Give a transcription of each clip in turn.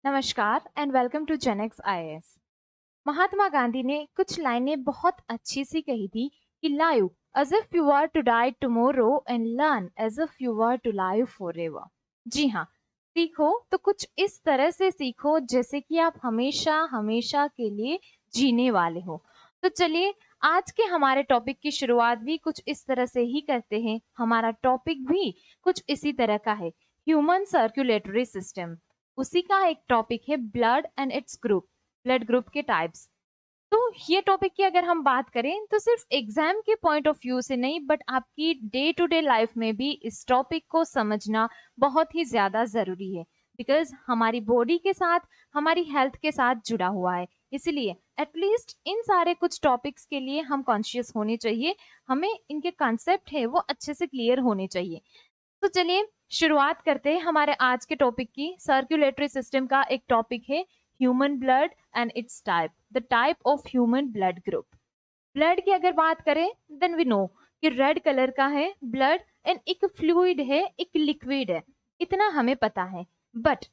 नमस्कार and welcome to Genex IAS. Mahatma Gandhi ने कुछ लाइनें बहुत अच्छी सी कही थी कि live as if you are to die tomorrow and learn as if you are to live forever. जी हाँ, सीखो तो कुछ इस तरह से सीखो जैसे कि आप हमेशा हमेशा के लिए जीने वाले हो। तो चलिए आज के हमारे टॉपिक की शुरुआत भी कुछ इस तरह से ही करते हैं। हमारा टॉपिक भी कुछ इसी तरह का है, ह्यूमन सर्कुलेटरी सिस्टम। उसी का एक टॉपिक है blood and its group, blood group के टाइप्स। तो ये टॉपिक की अगर हम बात करें तो सिर्फ एग्जाम के पॉइंट ऑफ व्यू से नहीं बट आपकी डे टू डे लाइफ में भी इस टॉपिक को समझना बहुत ही ज्यादा जरूरी है, बिकॉज हमारी बॉडी के साथ हमारी हेल्थ के साथ जुड़ा हुआ है। इसलिए एटलीस्ट इन सारे कुछ टॉपिक्स के लिए हम कॉन्शियस होने चाहिए, हमें इनके कॉन्सेप्ट है वो अच्छे से क्लियर होने चाहिए। तो चलिए शुरुआत करते हैं हमारे आज के टॉपिक की। सर्कुलेटरी सिस्टम का एक टॉपिक है human blood and it's type, the type of human blood group. Blood की अगर बात करें देन वी नो कि रेड कलर का है ब्लड एंड एक फ्लूइड है, एक लिक्विड है, इतना हमें पता है। बट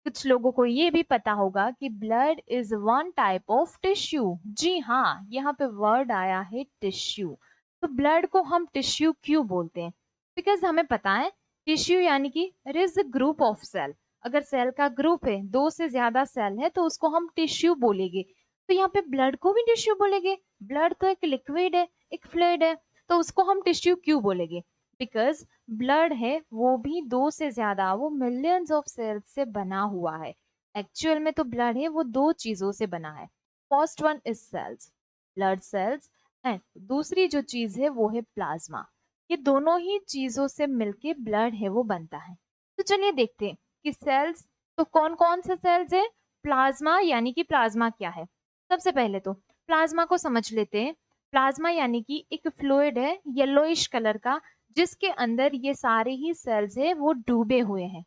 कुछ लोगों को ये भी पता होगा कि blood is one type of tissue. जी हाँ, यहाँ पे वर्ड आया है टिश्यू। तो ब्लड को हम टिश्यू क्यों बोलते हैं? बिकॉज हमें पता है टिश्यू यानी कि it is a group of cell. अगर सेल का ग्रुप है, दो से ज्यादा सेल है तो उसको हम टिश्यू बोलेंगे। तो यहाँ पे ब्लड को भी टिश्यू बोलेंगे। ब्लड तो एक लिक्विड है, एक फ्लूइड है, तो उसको हम टिश्यू क्यों बोलेंगे? बिकॉज ब्लड है वो भी दो से ज्यादा, वो मिलियंस ऑफ सेल्स से बना हुआ है। एक्चुअल में तो ब्लड है वो दो चीजों से बना है। First one is cells, blood cells, and दूसरी जो चीज है वो है प्लाज्मा। ये दोनों ही चीजों से मिलके ब्लड है वो बनता है। तो चलिए देखते हैं कि सेल्स तो कौन कौन से सेल्स है। प्लाज्मा यानी कि प्लाज्मा क्या है? सबसे पहले तो प्लाज्मा को समझ लेते हैं। प्लाज्मा यानी कि एक फ्लूइड है येलोइश कलर का, जिसके अंदर ये सारे ही सेल्स है वो डूबे हुए हैं।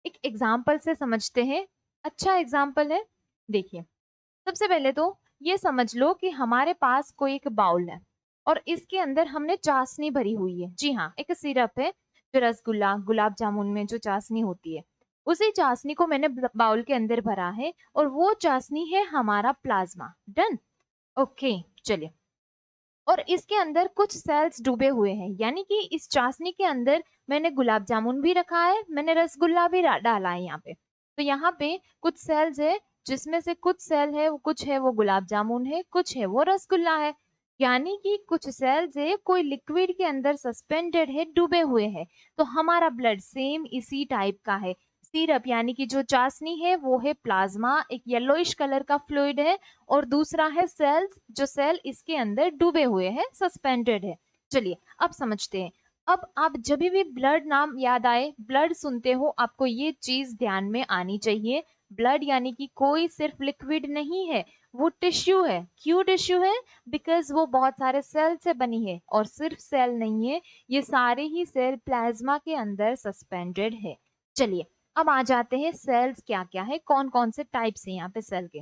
एक एग्जाम्पल से समझते हैं, अच्छा एग्जाम्पल है, देखिए। सबसे पहले तो ये समझ लो कि हमारे पास कोई एक बाउल है और इसके अंदर हमने चाशनी भरी हुई है। जी हाँ, एक सिरप है, जो रसगुल्ला गुलाब जामुन में जो चाशनी होती है, उसी चाशनी को मैंने बाउल के अंदर भरा है और वो चाशनी है हमारा प्लाज्मा। Done, okay. चलिए, और इसके अंदर कुछ सेल्स डूबे हुए हैं, यानी कि इस चाशनी के अंदर मैंने गुलाब जामुन भी रखा है, मैंने रसगुल्ला भी डाला है यहाँ पे। तो यहाँ पे कुछ सेल्स है जिसमें से कुछ सेल है, कुछ है वो गुलाब जामुन है, कुछ है वो रसगुल्ला है। यानी कि कुछ सेल्स है कोई लिक्विड के अंदर सस्पेंडेड है, डूबे हुए हैं। तो हमारा ब्लड सेम इसी टाइप का है। सिरप यानी कि जो चाशनी है वो है प्लाज्मा, एक येलोइश कलर का फ्लूइड है, और दूसरा है सेल्स, जो सेल इसके अंदर डूबे हुए हैं, सस्पेंडेड है। चलिए अब समझते हैं। अब आप जब भी ब्लड नाम याद आए, ब्लड सुनते हो, आपको ये चीज ध्यान में आनी चाहिए। ब्लड यानी कि कोई सिर्फ लिक्विड नहीं है, वो टिश्यू है। क्यों टिश्यू है? बिकॉज वो बहुत सारे सेल से बनी है, और सिर्फ सेल नहीं है, ये सारे ही सेल प्लाज्मा के अंदर सस्पेंडेड है। चलिए अब आ जाते हैं सेल्स क्या क्या है, कौन कौन से टाइप्स है यहाँ पे सेल के।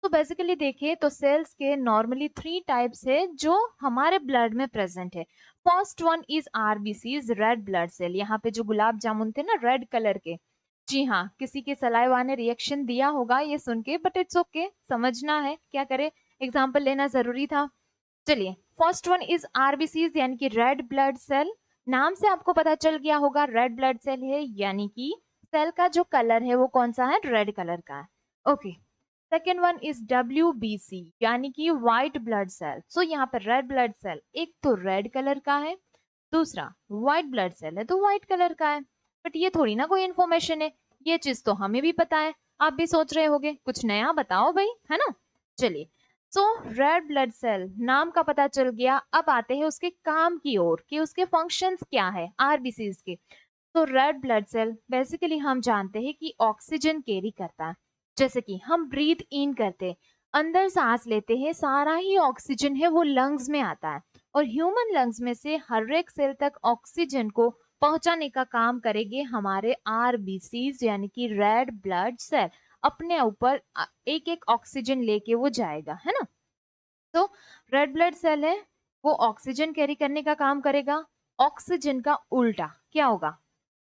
तो बेसिकली देखिए तो सेल्स के नॉर्मली थ्री टाइप्स है जो हमारे ब्लड में प्रेजेंट है। First one is RBCs, red blood cell. यहाँ पे जो गुलाब जामुन थे ना रेड कलर के, जी हाँ, किसी के सलाइवा ने रिएक्शन दिया होगा ये सुन के, बट इट्स ओके, समझना है, क्या करे, एग्जाम्पल लेना जरूरी था। चलिए, फर्स्ट वन इज आरबीसीज यानी कि रेड ब्लड सेल। नाम से आपको पता चल गया होगा रेड ब्लड सेल है, यानी कि सेल का जो कलर है वो कौन सा है? रेड कलर का है। Okay. Second one is WBC यानी कि व्हाइट ब्लड सेल। सो यहाँ पर रेड ब्लड सेल एक तो रेड कलर का है, दूसरा व्हाइट ब्लड सेल है तो व्हाइट कलर का है। बट ये थोड़ी ना कोई इन्फॉर्मेशन है, ये चीज तो हमें भी पता है। आप भी सोच रहे होगे कुछ नया बताओ भाई, है ना। चलिए, सो रेड ब्लड सेल नाम का पता चल गया। अब आते हैं उसके काम की ओर कि उसके फंक्शंस क्या है आरबीसीज के। तो रेड ब्लड सेल बेसिकली हम जानते हैं कि ऑक्सीजन कैरी करता है। जैसे कि हम ब्रीथ इन करते, अंदर सांस लेते हैं, सारा ही ऑक्सीजन है वो लंग्स में आता है, और ह्यूमन लंग्स में से हर एक सेल तक ऑक्सीजन को पहुंचाने का काम करेंगे हमारे आरबीसीज यानी कि रेड ब्लड सेल। अपने ऊपर एक एक ऑक्सीजन लेके वो जाएगा, है ना। तो रेड ब्लड सेल है वो ऑक्सीजन कैरी करने का काम करेगा। ऑक्सीजन का उल्टा क्या होगा?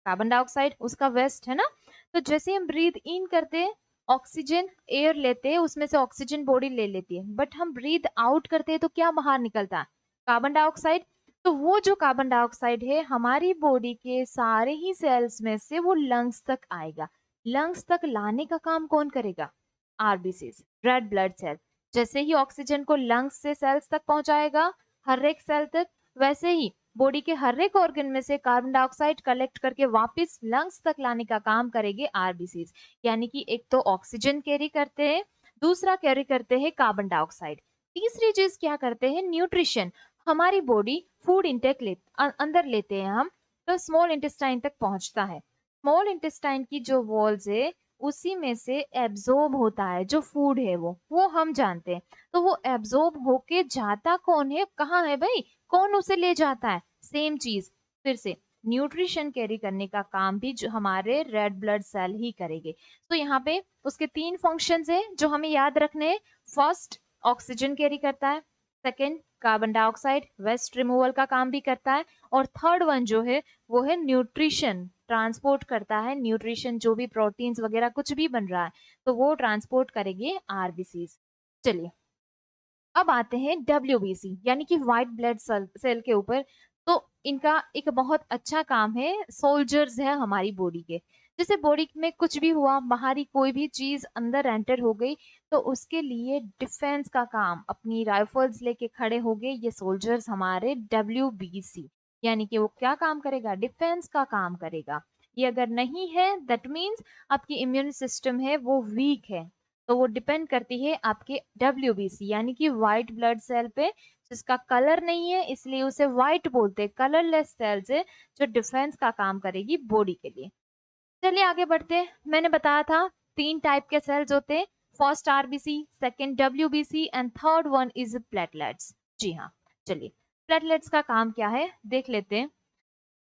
कार्बन डाइऑक्साइड, उसका वेस्ट, है ना। तो जैसे हम ब्रीथ इन करते हैं ऑक्सीजन एयर लेते हैं, उसमें से ऑक्सीजन बॉडी ले लेती है, बट हम ब्रीथ आउट करते हैं तो क्या बाहर निकलता है? Carbon dioxide. तो वो जो कार्बन डाइऑक्साइड है हमारी बॉडी के सारे ही सेल्स में से वो लंग्स तक आएगा। लंग्स तक लाने का काम कौन करेगा? RBCs, red blood cell. जैसे ही ऑक्सीजन को लंग्स से सेल्स तक पहुंचाएगा, हर एक सेल तक, वैसे ही बॉडी के हर एक ऑर्गन में से कार्बन डाइऑक्साइड कलेक्ट करके वापस लंग्स तक लाने का काम करेंगे आरबीसीज। यानी कि एक तो ऑक्सीजन कैरी करते हैं, दूसरा कैरी करते हैं कार्बन डाइऑक्साइड, तीसरी चीज क्या करते हैं? न्यूट्रिशन। हमारी बॉडी फूड इंटेक अंदर लेते हैं हम, तो स्मॉल इंटेस्टाइन तक पहुंचता है। स्मॉल इंटेस्टाइन की जो वॉल्स है उसी में से एब्जॉर्ब होता है जो फूड है, वो हम जानते हैं। तो वो एब्जॉर्ब होके जाता कौन है, कहाँ है भाई? कौन उसे ले जाता है? सेम चीज फिर से, न्यूट्रिशन कैरी करने का काम भी जो हमारे रेड ब्लड सेल ही करेंगे। तो यहाँ पे उसके 3 फंक्शंस है जो हमें याद रखने हैं। फर्स्ट, ऑक्सीजन कैरी करता है। Second, carbon dioxide waste removal का काम भी करता है। और थर्ड वन जो है वो है न्यूट्रिशन, ट्रांसपोर्ट करता है न्यूट्रिशन, जो भी प्रोटीन्स वगैरह कुछ भी बन रहा है तो वो ट्रांसपोर्ट करेंगे आरबीसीज। चलिए अब आते हैं डब्ल्यूबीसी यानी कि व्हाइट ब्लड सेल के ऊपर। तो इनका एक बहुत अच्छा काम है, सोल्जर्स है हमारी बॉडी के। जैसे बॉडी में कुछ भी हुआ, बाहरी कोई भी चीज अंदर एंटर हो गई, तो उसके लिए डिफेंस का काम, अपनी राइफल्स लेके खड़े हो गए ये सोल्जर्स हमारे डब्ल्यूबीसी। यानी कि वो क्या काम करेगा? डिफेंस का काम करेगा। ये अगर नहीं है दैट मीन्स आपकी इम्यून सिस्टम है वो वीक है। तो वो डिपेंड करती है आपके डब्ल्यूबीसी यानी कि व्हाइट ब्लड सेल पे, जिसका कलर नहीं है इसलिए उसे व्हाइट बोलते हैं, कलरलेस सेल्स है जो डिफेंस का काम करेगी बॉडी के लिए। चलिए आगे बढ़ते हैं। मैंने बताया था 3 टाइप के सेल्स होते हैं, first RBC, second WBC and third one is platelets. जी हाँ, चलिए प्लेटलेट्स का काम क्या है देख लेते हैं।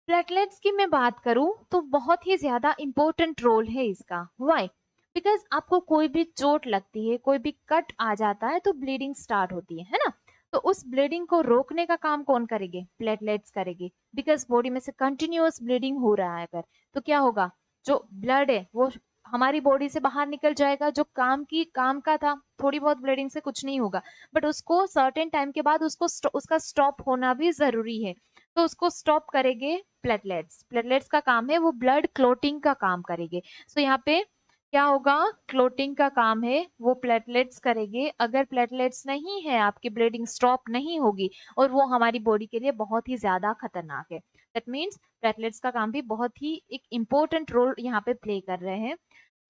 प्लेटलेट्स की मैं बात करूं तो बहुत ही ज्यादा इंपॉर्टेंट रोल है इसका। व्हाई? बिकॉज आपको कोई भी चोट लगती है, कोई भी कट आ जाता है तो ब्लीडिंग स्टार्ट होती है ना? तो उस ब्लीडिंग को रोकने का काम कौन करेंगे? प्लेटलेट्स करेंगे। बिकॉज बॉडी में से कंटिन्यूअस ब्लीडिंग हो रहा है अगर, तो क्या होगा? जो ब्लड है वो हमारी बॉडी से बाहर निकल जाएगा, जो काम का था, थोड़ी बहुत ब्लीडिंग से कुछ नहीं होगा, बट उसको सर्टेन टाइम के बाद उसका स्टॉप होना भी जरूरी है। तो उसको स्टॉप करेंगे प्लेटलेट्स। प्लेटलेट्स का काम है वो ब्लड क्लोटिंग का काम करेंगे। सो यहाँ पे क्या होगा? क्लोटिंग का काम है वो प्लेटलेट्स करेंगे। अगर प्लेटलेट्स नहीं है आपकी ब्लीडिंग स्टॉप नहीं होगी, और वो हमारी बॉडी के लिए बहुत ही ज्यादा खतरनाक है। दैट मीन्स प्लेटलेट्स का काम भी बहुत ही एक इम्पोर्टेंट रोल यहाँ पे प्ले कर रहे हैं।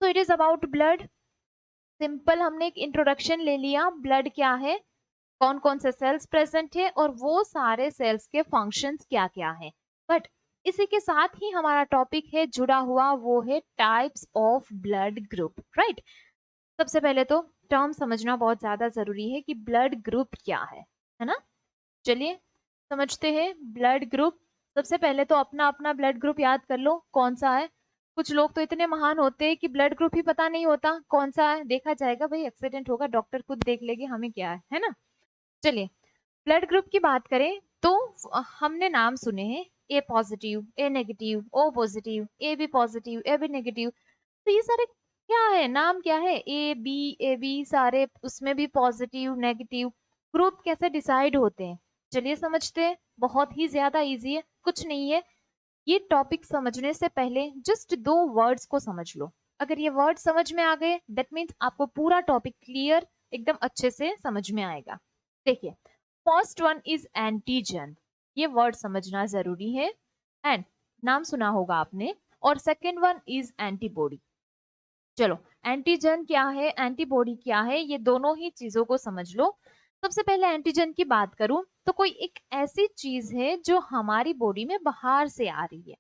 तो it is about blood. Simple हमने एक इंट्रोडक्शन ले लिया, ब्लड क्या है, कौन कौन से सेल्स प्रेजेंट है और वो सारे सेल्स के फंक्शंस क्या क्या है। बट इसी के साथ ही हमारा टॉपिक है जुड़ा हुआ, वो है types of blood group, right? सबसे पहले तो टर्म समझना बहुत ज्यादा जरूरी है कि ब्लड ग्रुप क्या है ना? चलिए समझते हैं ब्लड ग्रुप। सबसे पहले तो अपना अपना ब्लड ग्रुप याद कर लो कौन सा है। कुछ लोग तो इतने महान होते हैं कि ब्लड ग्रुप ही पता नहीं होता कौन सा है। देखा जाएगा भाई, एक्सीडेंट होगा, डॉक्टर खुद देख लेंगे, हमें क्या है ना? चलिए ब्लड ग्रुप की बात करें तो हमने नाम सुने हैं, A positive, A negative, O positive, A B positive, A B negative. तो ये सारे क्या है, नाम क्या है? ए बी सारे, उसमें भी पॉजिटिव नेगेटिव। ग्रुप कैसे डिसाइड होते हैं चलिए समझते हैं। बहुत ही ज्यादा इजी है, कुछ नहीं है। ये टॉपिक समझने से पहले जस्ट 2 वर्ड्स को समझ लो। अगर ये वर्ड समझ में आ गए दैट मीन्स आपको पूरा टॉपिक क्लियर एकदम अच्छे से समझ में आएगा। देखिए, फर्स्ट वन इज एंटीजन, ये वर्ड समझना जरूरी है, एंड नाम सुना होगा आपने। और सेकेंड वन इज एंटीबॉडी। चलो एंटीजन क्या है, एंटीबॉडी क्या है, ये दोनों ही चीजों को समझ लो। सबसे पहले एंटीजन की बात करूं तो कोई एक ऐसी चीज है जो हमारी बॉडी में बाहर से आ रही है,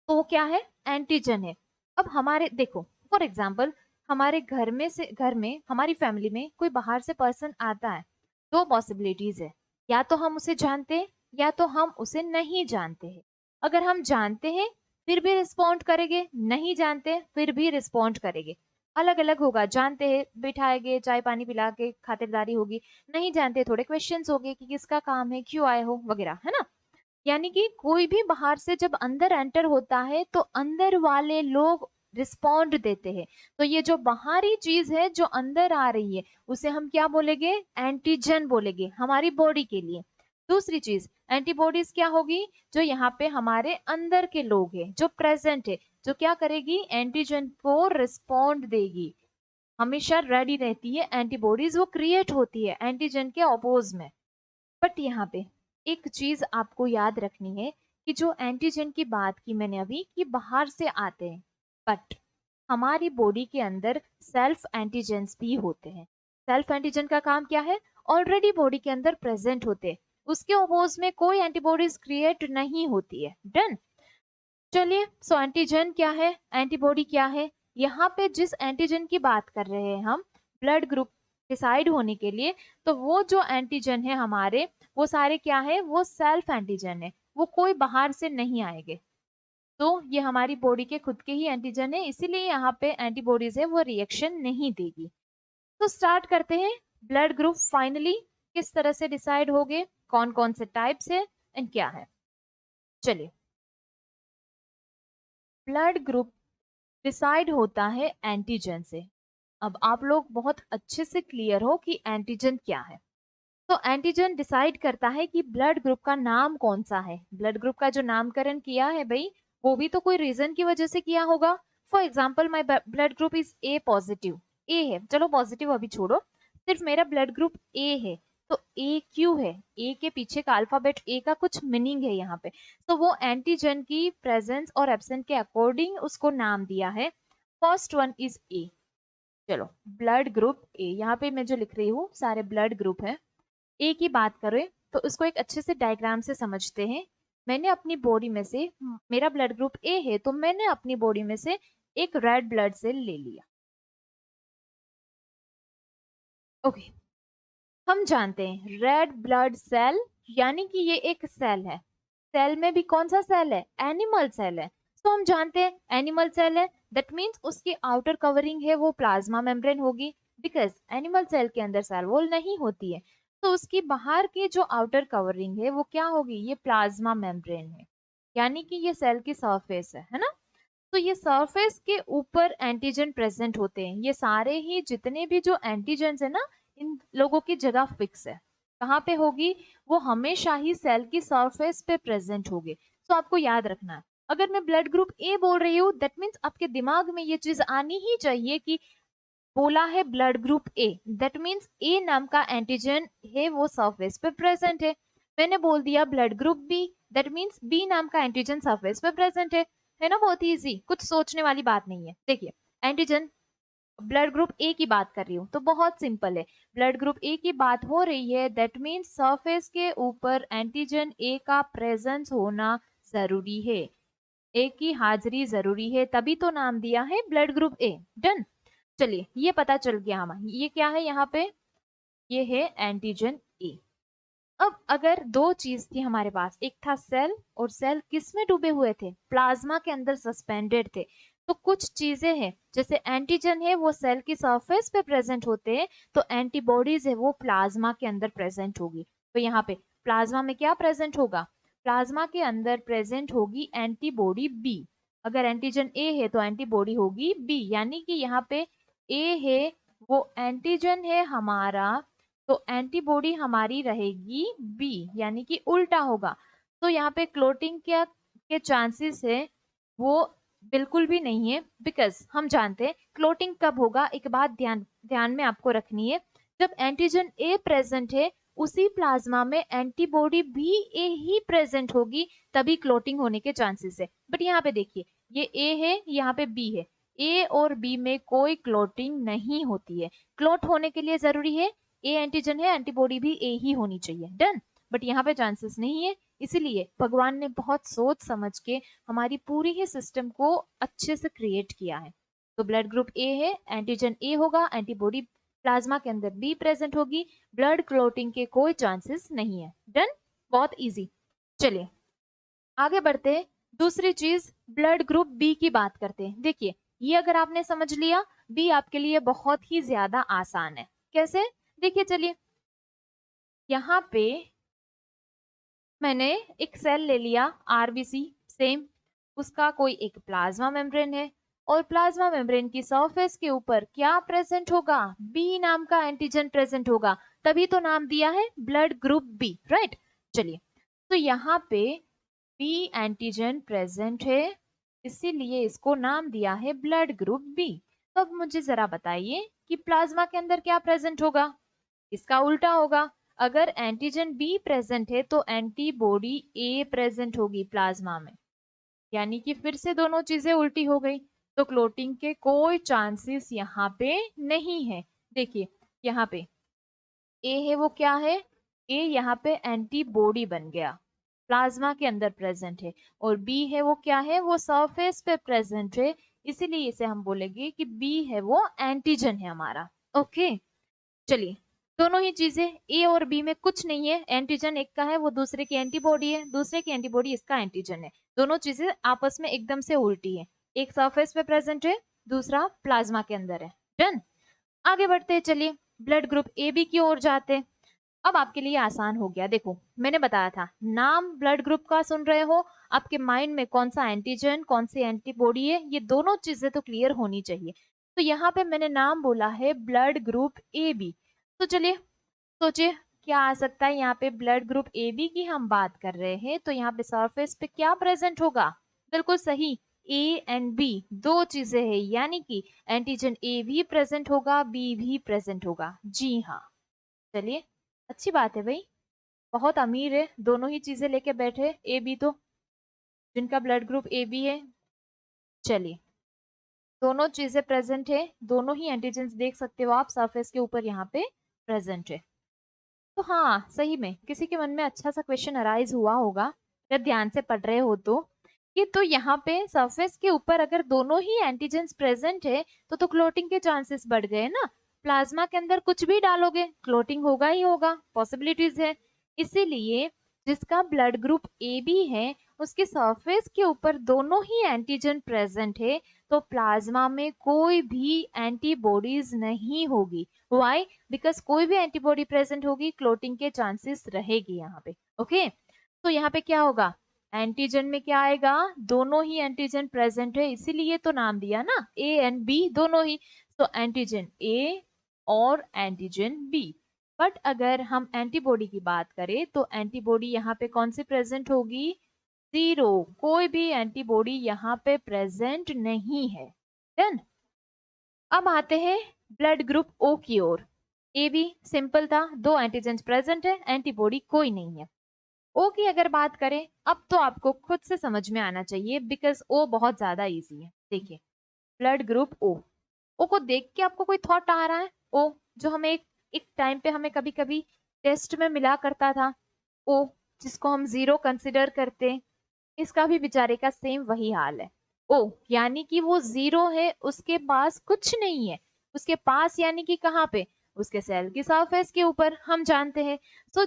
तो वो क्या है? एंटीजन है। अब हमारे देखो, फॉर एग्जाम्पल हमारे घर में हमारी फैमिली में कोई बाहर से पर्सन आता है, 2 पॉसिबिलिटीज है, या तो हम उसे जानते हैं या तो हम उसे नहीं जानते हैं। अगर हम जानते हैं फिर भी रिस्पॉन्ड करेंगे, नहीं जानते फिर भी रिस्पॉन्ड करेंगे। अलग अलग होगा, जानते हैं बिठाएंगे, चाय पानी पिला के खातिरदारी होगी, नहीं जानते थोड़े क्वेश्चंस होंगे कि किसका काम है, क्यों आए हो वगैरह, है ना? यानी कि कोई भी बाहर से जब अंदर एंटर होता है तो अंदर वाले लोग रिस्पॉन्ड देते हैं। तो ये जो बाहरी चीज है जो अंदर आ रही है उसे हम क्या बोलेंगे, एंटीजन बोलेंगे हमारी बॉडी के लिए। दूसरी चीज एंटीबॉडीज क्या होगी, जो यहाँ पे हमारे अंदर के लोग हैं जो प्रेजेंट है, जो क्या करेगी, एंटीजन को रिस्पॉन्ड देगी, हमेशा रेडी रहती है, एंटीबॉडीज वो क्रिएट होती है एंटीजन के अपोज में। बट यहाँ पे एक चीज आपको याद रखनी है कि जो एंटीजन की बात की मैंने अभी कि बाहर से आते हैं, बट हमारी बॉडी के अंदर सेल्फ एंटीजेंस भी होते हैं। सेल्फ एंटीजन का काम क्या है, ऑलरेडी बॉडी के अंदर प्रेजेंट होते हैं, उसके अपोज में कोई एंटीबॉडीज क्रिएट नहीं होती है। डन। चलिए, सो एंटीजन क्या है, एंटीबॉडी क्या है। यहाँ पे जिस एंटीजन की बात कर रहे हैं हम, ब्लड ग्रुप डिसाइड होने के लिए, तो वो जो एंटीजन है हमारे, वो सारे क्या है, वो सेल्फ एंटीजन है, वो कोई बाहर से नहीं आएंगे। तो ये हमारी बॉडी के खुद के ही एंटीजन है, इसीलिए यहाँ पे एंटीबॉडीज है वो रिएक्शन नहीं देगी। तो स्टार्ट करते हैं, ब्लड ग्रुप फाइनली किस तरह से डिसाइड हो गए, कौन कौन से टाइप्स है एंड क्या है। चलिए, ब्लड ग्रुप डिसाइड होता है एंटीजन से। अब आप लोग बहुत अच्छे से क्लियर हो कि एंटीजन क्या है। तो एंटीजन डिसाइड करता है कि ब्लड ग्रुप का नाम कौन सा है। ब्लड ग्रुप का जो नामकरण किया है भाई, वो भी तो कोई रीजन की वजह से किया होगा। For example, my blood group is A positive, A है, चलो पॉजिटिव अभी छोड़ो, सिर्फ मेरा ब्लड ग्रुप ए है, तो ए क्यों है, ए के पीछे का अल्फाबेट ए का कुछ मीनिंग है यहाँ पे। तो वो एंटीजन की प्रेजेंस और एब्सेंट के अकॉर्डिंग उसको नाम दिया है। First one is a. चलो, ब्लड ग्रुप ए, यहाँ पे मैं जो लिख रही हूँ सारे ब्लड ग्रुप है। ए की बात करें तो उसको एक अच्छे से डायग्राम से समझते हैं। मैंने अपनी बॉडी में से, मेरा ब्लड ग्रुप ए है, तो मैंने अपनी बॉडी में से एक रेड ब्लड सेल ले लिया। ओके, हम जानते हैं रेड ब्लड सेल यानी कि ये एक सेल है। सेल में भी कौन सा सेल है, एनिमल सेल है। तो हम जानते हैं एनिमल सेल है, दैट मीन्स उसकी आउटर कवरिंग है वो प्लाज्मा मेम्ब्रेन होगी, बिकॉज एनिमल सेल के अंदर सेल वॉल नहीं होती है। तो उसकी बाहर की जो आउटर कवरिंग है वो क्या होगी, ये प्लाज्मा मेम्ब्रेन है, यानी कि ये सेल की सरफेस है ना। तो ये सरफेस के ऊपर एंटीजन प्रेजेंट होते हैं। ये सारे ही जितने भी जो एंटीजन है ना, इन लोगों की जगह फिक्स है, कहाँ पे होगी, वो हमेशा ही सेल की सरफेस पे प्रेजेंट होगी। तो आपको याद रखना है, अगर मैं ब्लड ग्रुप ए बोल रही हूँ, दैट मीन्स आपके दिमाग में ये चीज आनी ही चाहिए कि बोला है blood group A, that means A नाम का एंटीजन है वो सरफेस पे प्रेजेंट है। मैंने बोल दिया blood group B, that means B नाम का एंटीजन सरफेस पे प्रेजेंट है ना। बहुत ही इजी, कुछ सोचने वाली बात नहीं है। देखिए, एंटीजन ब्लड ग्रुप ए की बात कर रही हूँ तो बहुत सिंपल है, ब्लड ग्रुप ए की बात हो रही है, दैट मीन्स सरफेस के ऊपर एंटीजन ए का प्रेजेंस होना जरूरी है, ए की हाजिरी जरूरी है, तभी तो नाम दिया है ब्लड ग्रुप ए। डन। चलिए, ये पता चल गया हमें, ये क्या है यहाँ पे, ये है एंटीजन ए। अब अगर दो चीज थी हमारे पास, एक था सेल, और सेल किस में डूबे हुए थे, प्लाज्मा के अंदर सस्पेंडेड थे। तो कुछ चीजें हैं, जैसे एंटीजन है वो सेल की सरफेस पे प्रेजेंट होते हैं, तो एंटीबॉडीज है वो प्लाज्मा के अंदर प्रेजेंट होगी। तो यहाँ पे प्लाज्मा में क्या प्रेजेंट होगा, प्लाज्मा के अंदर प्रेजेंट होगी एंटीबॉडी बी। अगर एंटीजन ए है तो एंटीबॉडी होगी बी, यानी कि यहाँ पे ए है वो एंटीजन है हमारा, तो एंटीबॉडी हमारी रहेगी बी, यानी कि उल्टा होगा। तो यहाँ पे क्लोटिंग के चांसेस है वो बिल्कुल भी नहीं है, बिकॉज हम जानते हैं क्लोटिंग कब होगा। एक बात ध्यान ध्यान में आपको रखनी है, जब एंटीजन ए प्रेजेंट है उसी प्लाज्मा में एंटीबॉडी भी ए ही प्रेजेंट होगी, तभी क्लोटिंग होने के चांसेस है। बट यहाँ पे देखिए, ये ए है, यहाँ पे बी है, ए और बी में कोई क्लोटिंग नहीं होती है। क्लोट होने के लिए जरूरी है ए एंटीजन है, एंटीबॉडी भी ए ही होनी चाहिए। डन। बट यहाँ पे चांसेस नहीं है, इसीलिए भगवान ने बहुत सोच समझ के हमारी पूरी ही सिस्टम को अच्छे से क्रिएट किया है। तो ब्लड ग्रुप ए है, एंटीजन ए होगा, एंटीबॉडी प्लाज्मा के अंदर बी प्रेजेंट होगी, ब्लड क्लोटिंग के कोई चांसेस नहीं है। डन, बहुत इजी। चलिए आगे बढ़ते हैं, दूसरी चीज ब्लड ग्रुप बी की बात करते हैं। देखिए, ये अगर आपने समझ लिया, बी आपके लिए बहुत ही ज्यादा आसान है। कैसे, देखिए चलिए, यहाँ पे मैंने एक सेल ले लिया आरबीसी, सेम, उसका कोई एक प्लाज्मा मेम्ब्रेन है, और प्लाज्मा मेम्ब्रेन की सरफेस के ऊपर क्या प्रेजेंट होगा? बी नाम का एंटीजन प्रेजेंट होगा, तभी तो नाम दिया है ब्लड ग्रुप बी, राइट। चलिए, तो यहाँ पे बी एंटीजन प्रेजेंट है, इसीलिए इसको नाम दिया है ब्लड ग्रुप बी। तो अब मुझे जरा बताइए कि प्लाज्मा के अंदर क्या प्रेजेंट होगा? इसका उल्टा होगा। अगर एंटीजन बी प्रेजेंट है तो एंटीबॉडी ए प्रेजेंट होगी प्लाज्मा में, यानी कि फिर से दोनों चीजें उल्टी हो गई, तो क्लोटिंग के कोई चांसेस यहाँ पे नहीं है। देखिए यहाँ पे ए है वो क्या है? ए यहाँ पे एंटीबॉडी बन गया, प्लाज्मा के अंदर प्रेजेंट है, और बी है वो क्या है? वो सरफेस पे प्रेजेंट है, इसीलिए इसे हम बोलेंगे कि बी है वो एंटीजन है हमारा। ओके, चलिए, दोनों ही चीजें ए और बी में कुछ नहीं है, एंटीजन एक का है वो दूसरे की एंटीबॉडी है, दूसरे की एंटीबॉडी इसका एंटीजन है, दोनों चीजें आपस में एकदम से उल्टी है, एक सरफेस पे प्रेजेंट है, दूसरा प्लाज्मा के अंदर है। डन, आगे बढ़ते हैं, चलिए ब्लड ग्रुप ए बी की ओर जाते हैं। अब आपके लिए आसान हो गया, देखो मैंने बताया था नाम ब्लड ग्रुप का सुन रहे हो, आपके माइंड में कौन सा एंटीजन कौन सी एंटीबॉडी है ये दोनों चीजें तो क्लियर होनी चाहिए। तो यहाँ पे मैंने नाम बोला है ब्लड ग्रुप ए बी, तो चलिए सोचिए क्या आ सकता है यहाँ पे? ब्लड ग्रुप ए बी की हम बात कर रहे हैं, तो यहाँ पे सरफेस पे क्या प्रेजेंट होगा? बिल्कुल सही, ए एंड बी दो चीजें हैं, यानी कि एंटीजन ए भी प्रेजेंट होगा, बी भी प्रेजेंट होगा। जी हाँ, चलिए अच्छी बात है भाई, बहुत अमीर है, दोनों ही चीजें लेके बैठे ए बी तो, जिनका ब्लड ग्रुप ए बी है। चलिए, दोनों चीजें प्रेजेंट है, दोनों ही एंटीजेंस देख सकते हो आप सरफेस के ऊपर यहाँ पे प्रेजेंट है। तो हाँ, सही में किसी के मन में अच्छा सा क्वेश्चन अराइज हुआ होगा जब ध्यान से पढ़ रहे हो तो, कि तो यहाँ पे सरफेस के ऊपर अगर दोनों ही एंटीजेंस प्रेजेंट है तो क्लोटिंग के चांसेस बढ़ गए ना। प्लाज्मा के अंदर कुछ भी डालोगे क्लोटिंग होगा ही होगा, पॉसिबिलिटीज है। इसीलिए जिसका ब्लड ग्रुप ए बी है उसके सरफेस के ऊपर दोनों ही एंटीजन प्रेजेंट है, तो प्लाज्मा में कोई भी एंटीबॉडीज नहीं होगी। व्हाई? बिकॉज कोई भी एंटीबॉडी प्रेजेंट होगी क्लोटिंग के चांसेस रहेगी यहाँ पे। ओके, तो यहाँ पे क्या होगा? एंटीजन में क्या आएगा? दोनों ही एंटीजन प्रेजेंट है, इसीलिए तो नाम दिया ना ए एंड बी दोनों ही, तो एंटीजन ए और एंटीजन बी। बट अगर हम एंटीबॉडी की बात करें तो एंटीबॉडी यहाँ पे कौन सी प्रेजेंट होगी? जीरो, कोई भी एंटीबॉडी यहाँ पे प्रेजेंट नहीं है। डन, अब आते हैं ब्लड ग्रुप ओ की ओर। ए बी सिंपल था, दो एंटीजेंस प्रेजेंट है, एंटीबॉडी कोई नहीं है। ओ की अगर बात करें अब तो आपको खुद से समझ में आना चाहिए, बिकॉज ओ बहुत ज्यादा इजी है। देखिए ब्लड ग्रुप ओ, ओ को देख के आपको कोई थॉट आ रहा है? ओ जो हमें एक टाइम पे हमें कभी कभी टेस्ट में मिला करता था, ओ जिसको हम जीरो कंसिडर करते हैं, इसका भी बेचारे का सेम वही हाल है। ओ यानी कि वो जीरो है, उसके पास कुछ नहीं है, उसके पास यानी कि कहाँ पे? उसके सेल की सरफेस के ऊपर, हम जानते हैं। सो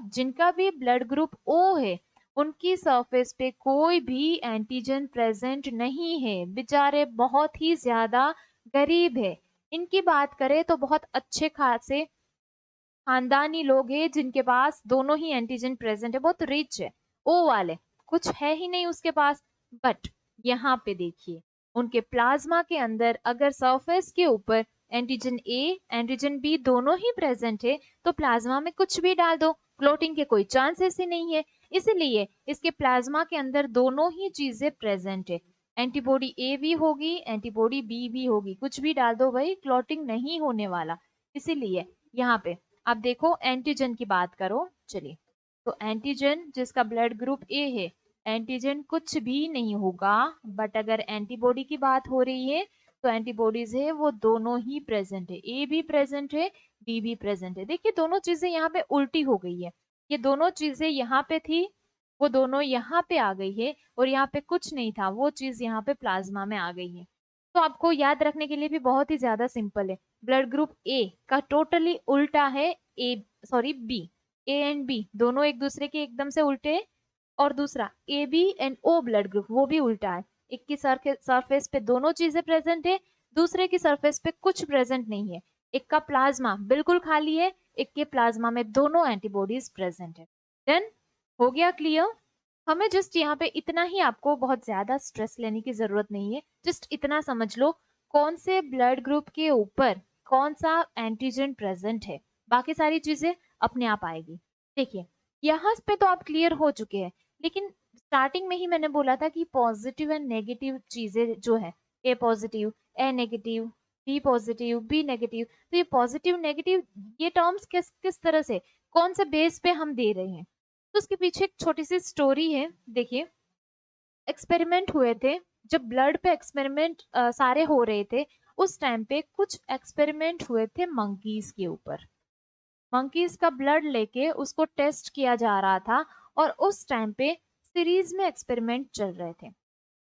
जिनका भी ब्लड ग्रुप ओ है उनकी सरफेस पे कोई भी एंटीजन प्रेजेंट नहीं है, बेचारे बहुत ही ज्यादा गरीब है। इनकी बात करें तो बहुत अच्छे खासे खानदानी लोग हैं जिनके पास दोनों ही एंटीजन प्रेजेंट है, बहुत रिच है। ओ वाले कुछ है ही नहीं उसके पास। बट यहाँ पे देखिए उनके प्लाज्मा के अंदर अगर सरफेस के ऊपर एंटीजन ए एंटीजन बी दोनों ही प्रेजेंट है, तो प्लाज्मा में कुछ भी डाल दो क्लोटिंग के कोई चांसेस ही नहीं है। इसीलिए इसके प्लाज्मा के अंदर दोनों ही चीजें प्रेजेंट है, एंटीबॉडी ए भी होगी एंटीबॉडी बी भी होगी, कुछ भी डाल दो भाई क्लोटिंग नहीं होने वाला। इसीलिए यहाँ पे अब देखो एंटीजन की बात करो, चलिए तो एंटीजन जिसका ब्लड ग्रुप ए है, एंटीजन कुछ भी नहीं होगा। बट अगर एंटीबॉडी की बात हो रही है तो एंटीबॉडीज है वो दोनों ही प्रेजेंट है, ए भी प्रेजेंट है बी भी प्रेजेंट है। देखिए दोनों चीजें यहाँ पे उल्टी हो गई है, ये दोनों चीजें यहाँ पे थी वो दोनों यहाँ पे आ गई है, और यहाँ पे कुछ नहीं था वो चीज यहाँ पे प्लाज्मा में आ गई है। तो आपको याद रखने के लिए भी बहुत ही ज्यादा सिंपल है, ब्लड ग्रुप ए का टोटली उल्टा है A, sorry B, A and B दोनों एक दूसरे के एकदम से उल्टे हैं। और दूसरा A B and O blood group वो भी उल्टा है, एक की सरफेस पे दोनों चीजें प्रेजेंट है, दूसरे की सरफेस पे कुछ प्रेजेंट नहीं है। एक का प्लाज्मा बिल्कुल खाली है, एक के प्लाज्मा में दोनों एंटीबॉडीज प्रेजेंट है। देन हो गया क्लियर? हमें जस्ट यहाँ पे इतना ही, आपको बहुत ज्यादा स्ट्रेस लेने की जरूरत नहीं है, जस्ट इतना समझ लो कौन से ब्लड ग्रुप के ऊपर कौन सा एंटीजन प्रेजेंट है, बाकी सारी चीजें अपने आप आएगी। देखिए यहाँ पे तो आप क्लियर हो चुके हैं, लेकिन स्टार्टिंग में ही मैंने बोला था कि पॉजिटिव एंड नेगेटिव चीजें जो है, A positive, A negative, B positive, B negative, तो ये पॉजिटिव नेगेटिव ये टर्म्स किस किस तरह से, कौन से बेस पे हम दे रहे हैं, तो उसके पीछे एक छोटी सी स्टोरी है। देखिए एक्सपेरिमेंट हुए थे, जब ब्लड पे एक्सपेरिमेंट सारे हो रहे थे, उस टाइम पे कुछ एक्सपेरिमेंट हुए थे मंकीज के ऊपर। मंकीज का ब्लड लेके उसको टेस्ट किया जा रहा था, और उस टाइम पे सीरीज में एक्सपेरिमेंट चल रहे थे।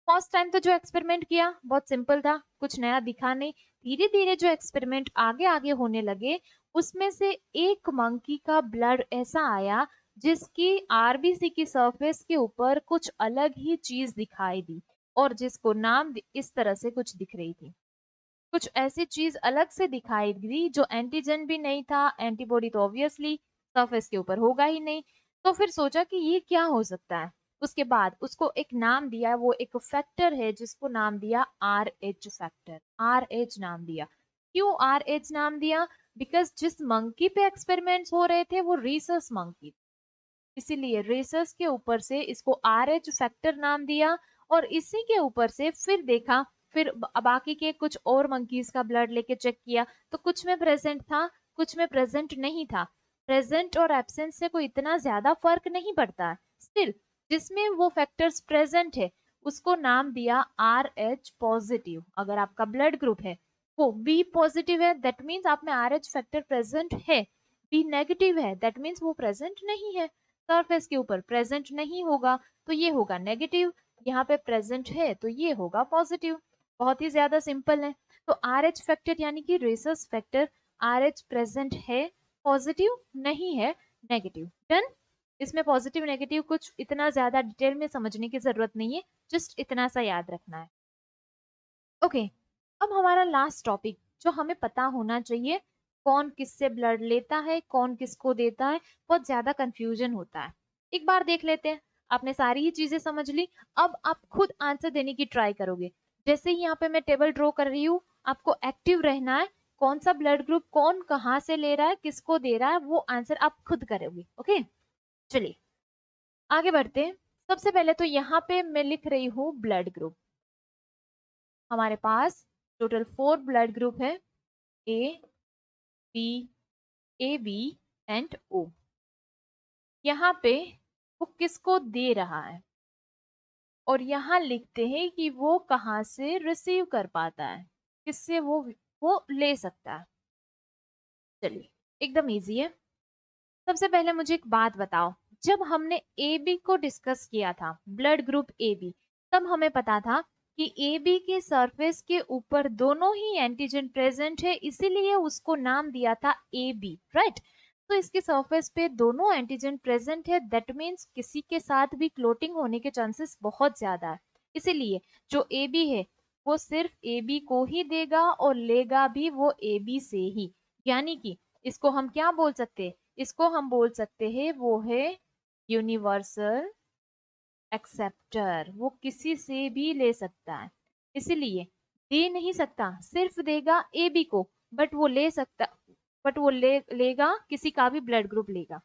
फर्स्ट टाइम तो जो एक्सपेरिमेंट किया बहुत सिंपल था, कुछ नया दिखा नहीं। धीरे धीरे जो एक्सपेरिमेंट आगे आगे होने लगे, उसमें से एक मंकी का ब्लड ऐसा आया जिसकी आरबीसी की सरफेस के ऊपर कुछ अलग ही चीज दिखाई दी, और जिसको नाम इस तरह से कुछ दिख रही थी। कुछ ऐसी चीज अलग से दिखाई दी जो एंटीजन भी नहीं था, एंटीबॉडी तो ऑब्वियसली सरफेस के ऊपर होगा ही नहीं। तो फिर सोचा कि ये क्या हो सकता है। उसके बाद उसको एक नाम दिया, वो एक फैक्टर है जिसको नाम दिया R H factor, R H नाम दिया। क्यों आर एच नाम दिया? बिकॉज जिस मंकी पे एक्सपेरिमेंट्स हो रहे थे वो रीसस मंकी, इसीलिए रेसस के ऊपर से इसको आर एच फैक्टर नाम दिया। और इसी के ऊपर से फिर देखा, फिर बाकी के कुछ और मंकीज का ब्लड लेके चेक किया, तो कुछ में प्रेजेंट था, कुछ में प्रेजेंट नहीं था। प्रेजेंट और एब्सेंट से कोई इतना ज्यादा फर्क नहीं पड़ता है। स्टिल जिसमें वो फैक्टर्स प्रेजेंट है उसको नाम दिया आर एच पॉजिटिव। अगर आपका ब्लड ग्रुप है वो बी पॉजिटिव है, दैट मीन्स आप में आर एच फैक्टर प्रेजेंट है। बी नेगेटिव है, दैट मीन्स वो प्रेजेंट नहीं है। सरफेस के ऊपर प्रेजेंट नहीं होगा तो ये होगा नेगेटिव, यहाँ पे प्रेजेंट है तो ये होगा पॉजिटिव। बहुत ही ज्यादा सिंपल है। तो आर एच फैक्टर यानी कि rhesus factor, R H present है, पॉजिटिव नहीं है, नेगेटिव। डन। इसमें पॉजिटिव नेगेटिव कुछ इतना ज्यादा डिटेल में समझने की जरूरत नहीं है, जस्ट इतना सा याद रखना है। ओके अब हमारा लास्ट टॉपिक जो हमें पता होना चाहिए, कौन किससे ब्लड लेता है, कौन किसको देता है, बहुत ज्यादा कंफ्यूजन होता है। एक बार देख लेते हैं। आपने सारी ही चीजें समझ ली, अब आप खुद आंसर देने की ट्राई करोगे। जैसे ही यहाँ पे मैं टेबल ड्रॉ कर रही हूँ, आपको एक्टिव रहना है। कौन सा ब्लड ग्रुप कौन कहाँ से ले रहा है, किसको दे रहा है, वो आंसर आप खुद करोगे। ओके चलिए आगे बढ़ते हैं। सबसे पहले तो यहाँ पे मैं लिख रही हूँ ब्लड ग्रुप। हमारे पास टोटल 4 ब्लड ग्रुप है, A B, A B and O. यहाँ पे वो किसको दे रहा है, और यहाँ लिखते हैं कि वो कहाँ से रिसीव कर पाता है, किससे वो ले सकता है। चलिए एकदम इजी है। सबसे पहले मुझे एक बात बताओ, जब हमने ए बी को डिस्कस किया था, ब्लड ग्रुप ए बी, तब हमें पता था कि ए बी के सरफेस के ऊपर दोनों ही एंटीजन प्रेजेंट है, इसीलिए उसको नाम दिया था ए बी, राइट। तो इसके सरफेस पे दोनों एंटीजन प्रेजेंट है, दैट मीन्स किसी के साथ भी क्लोटिंग होने के चांसेस बहुत ज्यादा है। इसीलिए जो ए बी है वो सिर्फ ए बी को ही देगा और लेगा भी वो ए बी से ही। यानी कि इसको हम क्या बोल सकते हैं, इसको हम बोल सकते हैं वो है यूनिवर्सल एक्सेप्टर। वो किसी से भी ले सकता है, इसीलिए दे नहीं सकता, सिर्फ देगा ए बी को, बट वो ले सकता, बट वो लेगा किसी का भी ब्लड ग्रुप लेगा।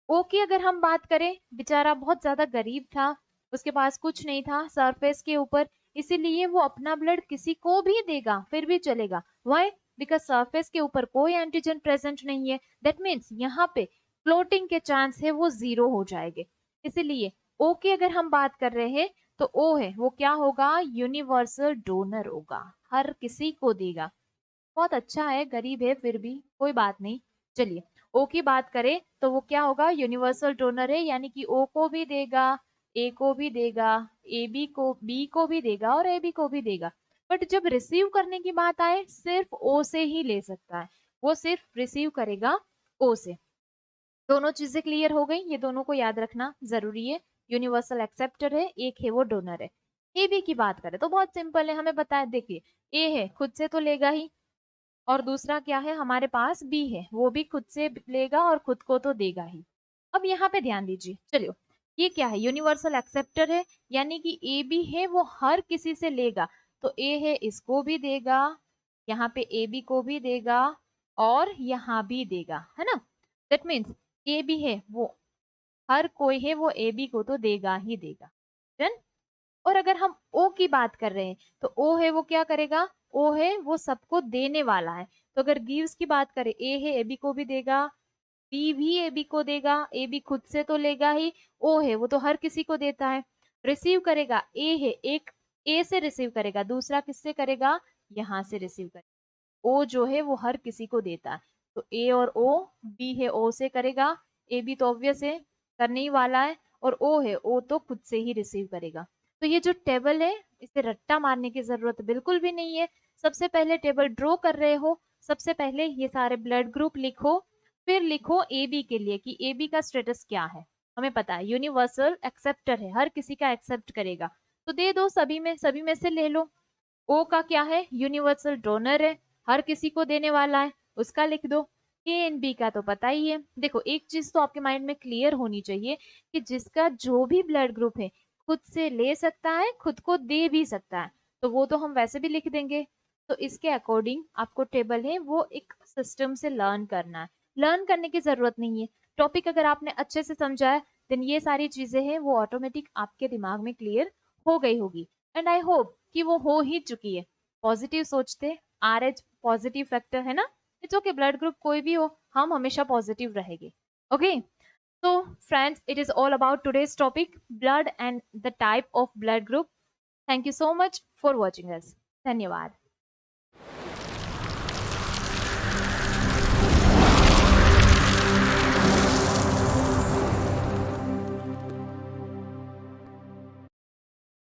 ओ की अगर हम बात करें, बेचारा बहुत ज्यादा गरीब था, उसके पास कुछ नहीं था सरफेस के ऊपर, इसीलिए वो अपना ब्लड किसी को भी देगा फिर भी चलेगा। वाई? बिकॉज सरफेस के ऊपर कोई एंटीजन प्रेजेंट नहीं है, दैट मीन्स यहाँ पे फ्लोटिंग के चांस है वो जीरो हो जाएंगे। इसीलिए ओ की अगर हम बात कर रहे हैं तो ओ है वो क्या होगा, यूनिवर्सल डोनर होगा, हर किसी को देगा। बहुत अच्छा है, गरीब है फिर भी कोई बात नहीं। चलिए ओ की बात करें तो वो क्या होगा, यूनिवर्सल डोनर है, यानी कि ओ को भी देगा, ए को भी देगा, ए बी को, बी को भी देगा और ए बी को भी देगा। बट जब रिसीव करने की बात आए, सिर्फ ओ से ही ले सकता है, वो सिर्फ रिसीव करेगा ओ से। दोनों चीजें क्लियर हो गई, ये दोनों को याद रखना जरूरी है। यूनिवर्सल एक्सेप्टर है, एक है वो डोनर है। ए बी की बात करें तो बहुत सिंपल है, हमें बताया, देखिए ए है खुद से तो लेगा ही, और दूसरा क्या है हमारे पास बी है, वो भी खुद से लेगा और खुद को तो देगा ही। अब यहाँ पे ध्यान दीजिए, चलिए ये क्या है, यूनिवर्सल एक्सेप्टर है, यानी कि ए बी है वो हर किसी से लेगा। तो ए है इसको भी देगा, यहाँ पे ए बी को भी देगा और यहाँ भी देगा, है ना। दैट मीन्स ए बी है वो हर कोई है वो ए बी को तो देगा ही देगा। डन। और अगर हम ओ की बात कर रहे हैं तो ओ है वो क्या करेगा, ओ है वो सबको देने वाला है। तो अगर गिव्स की बात करें, ए है ए बी को भी देगा, बी भी ए बी को देगा, ए बी खुद से तो लेगा ही, ओ है वो तो हर किसी को देता है। रिसीव करेगा, ए है एक ए से रिसीव करेगा, दूसरा किससे करेगा, यहाँ से रिसीव करेगा। ओ जो है वो हर किसी को देता है, तो ए और ओ, बी है ओ से करेगा, ए बी तो ऑब्वियस है करने ही वाला है, और ओ है ओ तो खुद से ही रिसीव करेगा। तो ये जो टेबल है इसे रट्टा मारने की जरूरत बिल्कुल भी नहीं है। सबसे पहले टेबल ड्रॉ कर रहे हो, सबसे पहले ये सारे ब्लड ग्रुप लिखो, फिर लिखो ए बी के लिए कि ए बी का स्टेटस क्या है। हमें पता है यूनिवर्सल एक्सेप्टर है, हर किसी का एक्सेप्ट करेगा, तो दे दो सभी में से ले लो। ओ का क्या है, यूनिवर्सल डोनर है, हर किसी को देने वाला है, उसका लिख दो। ए एंड बी का तो पता ही है। देखो एक चीज तो आपके माइंड में क्लियर होनी चाहिए कि जिसका जो भी ब्लड ग्रुप है खुद से ले सकता है, खुद को दे भी सकता है, तो वो तो हम वैसे भी लिख देंगे। तो इसके अकॉर्डिंग आपको टेबल है वो एक सिस्टम से लर्न करना है, लर्न करने की जरूरत नहीं है। टॉपिक अगर आपने अच्छे से समझा है देन ये सारी चीजें हैं वो ऑटोमेटिक आपके दिमाग में क्लियर हो गई होगी। एंड आई होप कि वो हो ही चुकी है। पॉजिटिव सोचते, आर एच पॉजिटिव फैक्टर है ना, इट्स ओके, ब्लड ग्रुप कोई भी हो हम हमेशा पॉजिटिव रहेंगे। Okay, so friends, it is all about today's topic, blood and the type of blood group. Thank you so much for watching us. धन्यवाद।